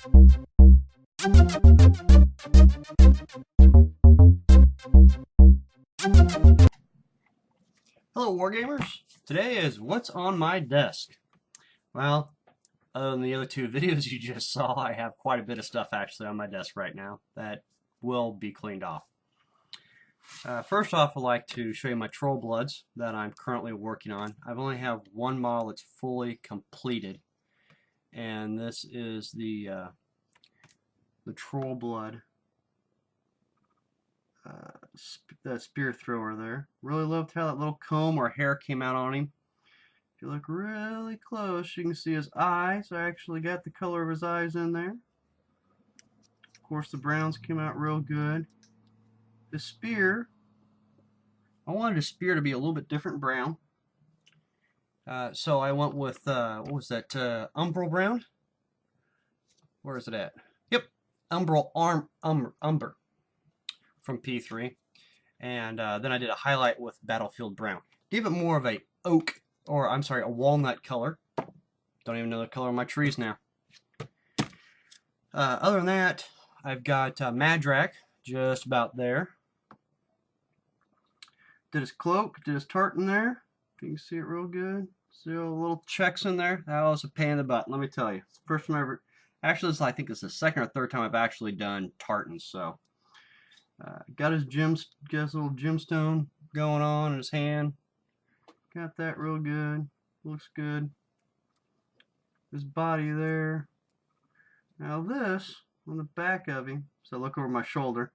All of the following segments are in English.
Hello Wargamers! Today is what's on my desk. Well, other than the other two videos you just saw, I have quite a bit of stuff actually on my desk right now that will be cleaned off. First off, I'd like to show you my Troll Bloods that I'm currently working on. I've only have one model that's fully completed, and this is the Troll Blood the spear thrower there. Really loved how that little comb or hair came out on him. If you look really close, you can see his eyes. I actually got the color of his eyes in there. Of course, the browns came out real good. The spear, I wanted the spear to be a little bit different brown. So I went with, what was that, umbral brown? Where is it at? Yep, umbral umber from P3. And then I did a highlight with Battlefield Brown. Gave it more of a oak, or I'm sorry, a walnut color. Don't even know the color of my trees now. Other than that, I've got Madrak just about there. Did his cloak, did his tartan there. If you can see it real good. See all the little checks in there? That was a pain in the butt, let me tell you. It's the first time I ever, actually I think it's the second or third time I've actually done tartans, so. Got his little gemstone going on in his hand. Got that real good. Looks good. His body there. Now this, on the back of him, so look over my shoulder.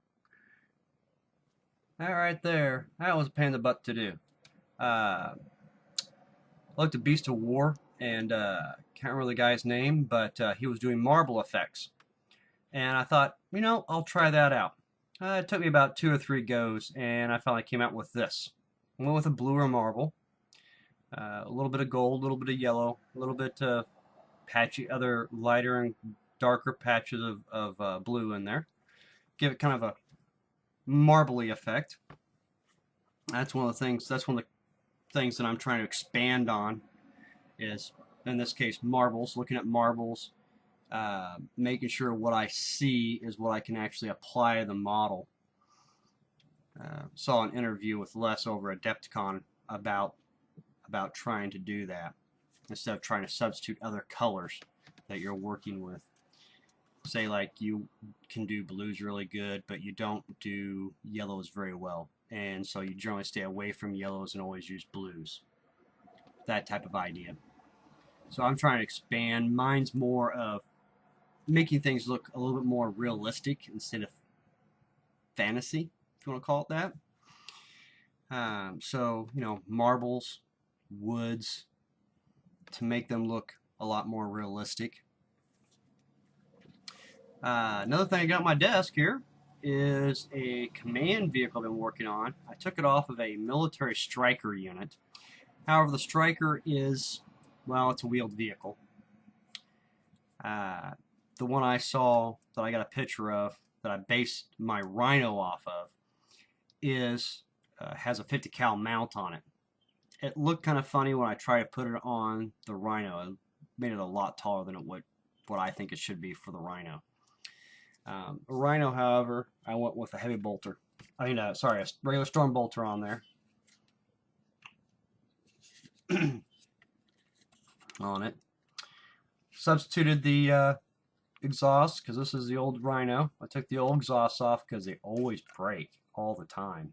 That right there, that was a pain in the butt to do. I looked at Beast of War, and can't remember the guy's name, but he was doing marble effects. And I thought, you know, I'll try that out. It took me about 2 or 3 goes, and I finally came out with this. I went with a bluer marble, a little bit of gold, a little bit of yellow, a little bit of patchy, other lighter and darker patches of blue in there. Give it kind of a marbly effect. That's one of the things. That's one of the things that I'm trying to expand on. Is in this case marbles. Looking at marbles. Making sure what I see is what I can actually apply to the model. Saw an interview with Les over at Adepticon about trying to do that instead of trying to substitute other colors that you're working with. Say like you can do blues really good, but you don't do yellows very well, and so you generally stay away from yellows and always use blues. That type of idea. So I'm trying to expand. Mine's more of making things look a little bit more realistic instead of fantasy, if you want to call it that. So, you know, marbles, woods, to make them look a lot more realistic. Another thing I got on my desk here is a command vehicle I've been working on. I took it off of a military striker unit. However, the striker is, well, it's a wheeled vehicle. The one I saw that I got a picture of that I based my Rhino off of is has a 50 cal mount on it. It looked kind of funny when I tried to put it on the Rhino. It made it a lot taller than what I think it should be for the Rhino. A Rhino, however, I went with a heavy bolter. A regular storm bolter on there. On it. Substituted the exhaust because this is the old Rhino. I took the old exhaust off because they always break all the time.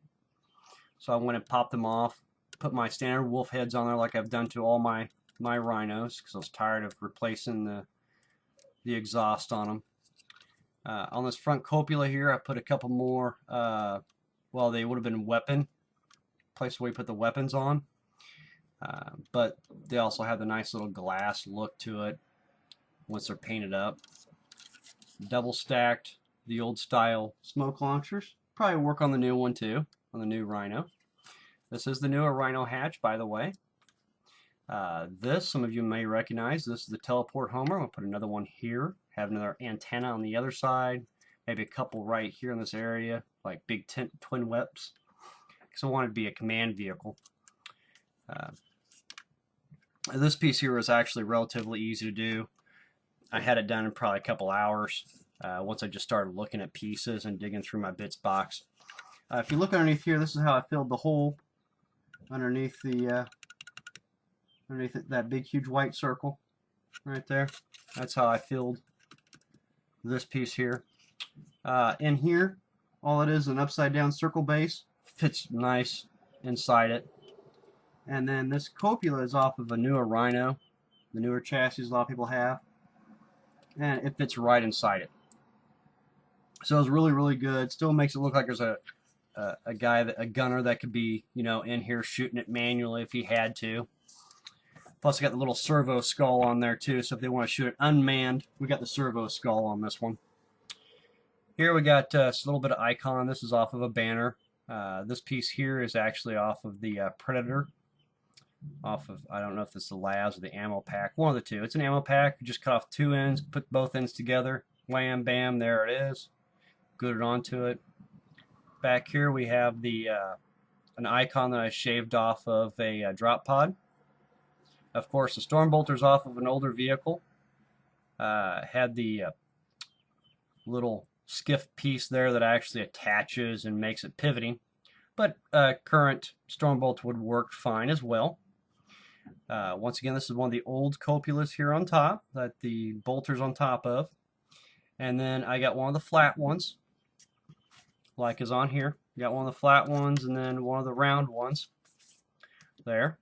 So I went and popped them off, put my standard wolf heads on there like I've done to all my Rhinos because I was tired of replacing the exhaust on them. On this front copula here, I put a couple more, well, they would have been weapon, place where we put the weapons on. But they also have the nice little glass look to it once they're painted up. Double stacked, the old style smoke launchers. Probably work on the new one too, on the new Rhino. This is the newer Rhino hatch, by the way. This, some of you may recognize, this is the teleport homer. I'll put another one here, have another antenna on the other side, maybe a couple right here in this area, like big twin whips. So I wanted to be a command vehicle. This piece here is actually relatively easy to do. I had it done in probably a couple hours once I just started looking at pieces and digging through my bits box. If you look underneath here, this is how I filled the hole underneath the underneath that big huge white circle right there. That's how I filled this piece here. In here, all it is an upside down circle base, fits nice inside it. And then this copula is off of a newer Rhino, the newer chassis a lot of people have, and it fits right inside it. So it's really, really good. Still makes it look like there's a gunner that could be, you know, in here shooting it manually if he had to. Plus, I got the little servo skull on there too, so if they want to shoot it unmanned, we got the servo skull on this one. Here we got a little bit of icon. This is off of a banner. This piece here is actually off of the Predator. Off of, I don't know if this is the Labs or the ammo pack. One of the two. It's an ammo pack. You just cut off 2 ends, put both ends together. Wham, bam, there it is. Glued it onto it. Back here we have the an icon that I shaved off of a drop pod. Of course, the Stormbolter's off of an older vehicle. Had the little skiff piece there that actually attaches and makes it pivoting. But current Stormbolt would work fine as well. Once again, this is one of the old copulas here on top that the bolter's on top of. And then I got one of the flat ones, like is on here. Got one of the flat ones and then one of the round ones there.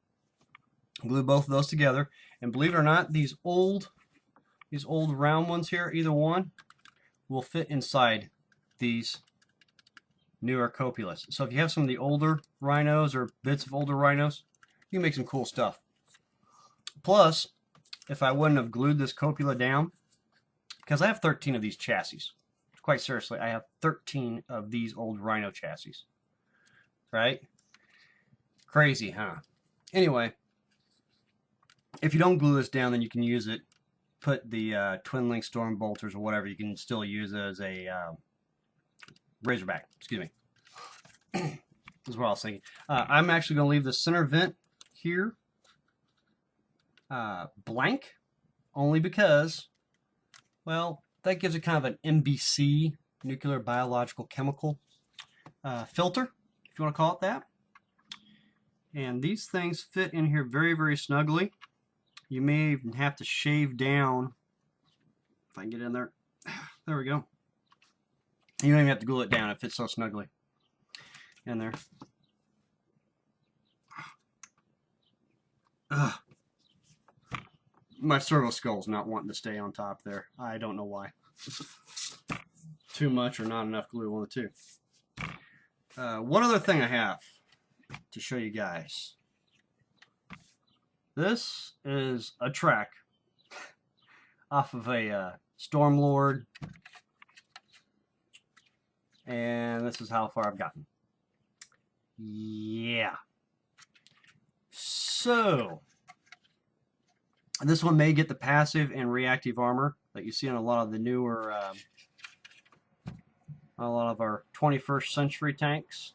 Glue both of those together. And believe it or not, these old round ones here, either one, will fit inside these newer copulas. So if you have some of the older Rhinos or bits of older Rhinos, you can make some cool stuff. Plus, if I wouldn't have glued this copula down, because I have 13 of these chassis. Quite seriously, I have 13 of these old Rhino chassis. Right? Crazy, huh? Anyway, if you don't glue this down, then you can use it. Put the twin link storm bolters or whatever. You can still use it as a Razorback. Excuse me. That's what I was thinking. I'm actually going to leave the center vent here blank, only because, well, that gives it kind of an NBC, nuclear biological chemical filter, if you want to call it that. And these things fit in here very, very snugly. You may even have to shave down, if I can get in there. There we go. You don't even have to glue it down. It fits so snugly in there. Ugh. My servo skull's not wanting to stay on top there. I don't know why. Too much or not enough glue, one of the two. One other thing I have to show you guys. This is a track off of a stormlord, and this is how far I've gotten. Yeah. So this one may get the passive and reactive armor that you see on a lot of the newer, a lot of our 21st century tanks.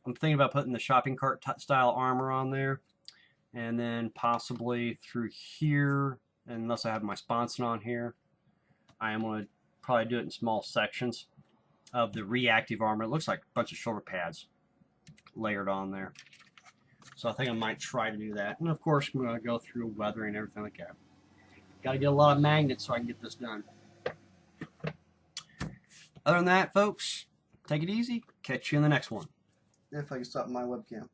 I'm thinking about putting the shopping cart style armor on there, and then possibly through here, unless I have my sponson on here, I am going to probably do it in small sections of the reactive armor. It looks like a bunch of shoulder pads layered on there. So I think I might try to do that. And of course, I'm going to go through weathering and everything like that. Got to get a lot of magnets so I can get this done. Other than that, folks, take it easy. Catch you in the next one. If I can stop my webcam.